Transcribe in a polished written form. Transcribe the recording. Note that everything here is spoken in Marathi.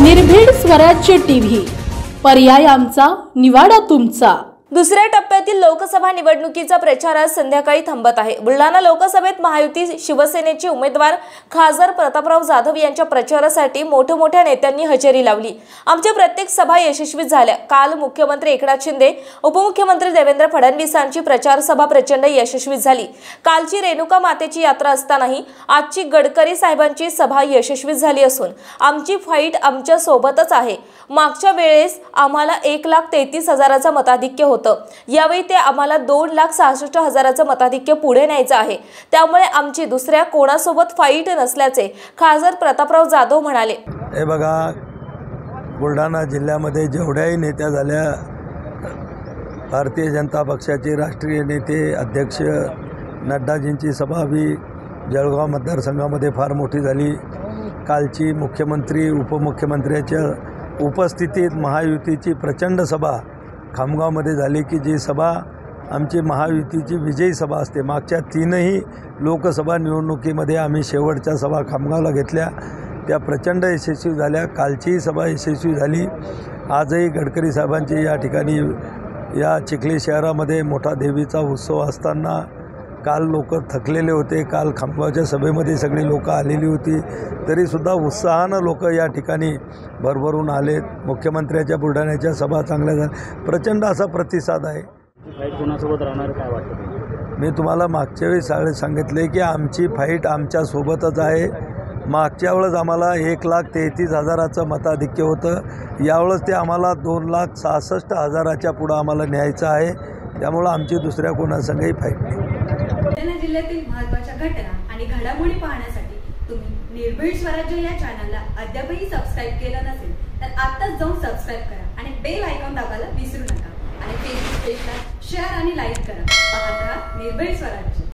निर्भीड स्वराज्य टीव्ही, पर्याय आमचा, निवाडा तुमचा। दुसऱ्या टप्प्यातील लोकसभा निवडणुकीचा प्रचार आज संध्याकाळी थांबत आहे। बुलढाणा लोकसभेत महायुती शिवसेनेचे उमेदवार खासदार प्रतापराव जाधव यांच्या प्रचारासाठी मोठमोठ्या नेत्यांनी हजेरी लावली। आमच्या प्रत्येक सभा यशस्वी झाल्या। काल मुख्यमंत्री एकनाथ शिंदे, उपमुख्यमंत्री देवेंद्र फडणवीसांची प्रचार सभा प्रचंड यशस्वी झाली। कालची रेणुका मातेची यात्रा असतानाही आजची गडकरी साहेबांची सभा यशस्वी झाली असून आमची फाईट आमच्या सोबतच आहे। मागच्या वेळेस आम्हाला 1,33,000चं मताधिक्य होतं, यावेळी ते आम्हाला 2,66,000चं मताधिक्य पुढे न्यायचं आहे। त्यामुळे आमची दुसऱ्या कोणासोबत फाईट नसल्याचे खासदार प्रतापराव जाधव म्हणाले। हे बघा, बुलढाणा जिल्ह्यामध्ये जेवढ्याही नेत्या झाल्या, भारतीय जनता पक्षाचे राष्ट्रीय नेते अध्यक्ष नड्डाजींची सभा भी जळगाव मतदारसंघामध्ये फार मोठी झाली। कालची मुख्यमंत्री उपमुख्यमंत्र्यांच्या उपस्थितीत महायुतीची प्रचंड सभा खामगावमध्ये झाली की जी सभा आमची महायुतीची विजयी सभा असते। मागच्या तीनही लोकसभा निवडणुकीमध्ये आम्ही शेवटच्या सभा खामगावला घेतल्या, त्या प्रचंड यशस्वी झाल्या। कालचीही सभा यशस्वी झाली। आजही गडकरी साहेबांची या ठिकाणी या चिखली शहरामध्ये मोठा देवीचा उत्सव असताना काल लोक थकलेले होते। काल खामगावच्या सभेमध्ये सगळी लोक आलेली होती, तरीसुद्धा उत्साहानं लोक या ठिकाणी भरभरून आले। मुख्यमंत्र्यांच्या बुलढाण्याच्या सभा चांगल्या झाल्या, प्रचंड असा प्रतिसाद आहे। कोणासोबत राहणार काय वाटतं? मी तुम्हाला मागच्या वेळी सांगितले की आमची फाईट आमच्यासोबतच आहे। मागच्या वेळेस आम्हाला 1,33,000चं मताधिक्य होतं, यावेळेस ते आम्हाला 2,66,000च्या पुढं आम्हाला न्यायचं आहे। त्यामुळं आमची दुसऱ्या कोणासंगही फाईट नाही। बुलढाणा जिल्ह्यातील महत्त्वाच्या घटना आणि घडामोडी पाहण्यासाठी तुम्ही निर्भीड स्वराज्य या चॅनलला अद्यापही सबस्क्राईब केलं नसेल तर आत्ताच जाऊन सबस्क्राईब करा आणि बेल आयकॉन दाबायला विसरू नका आणि फेसबुक पेजला शेअर आणि लाईक करा। पाहत रहा निर्भीड स्वराज्य।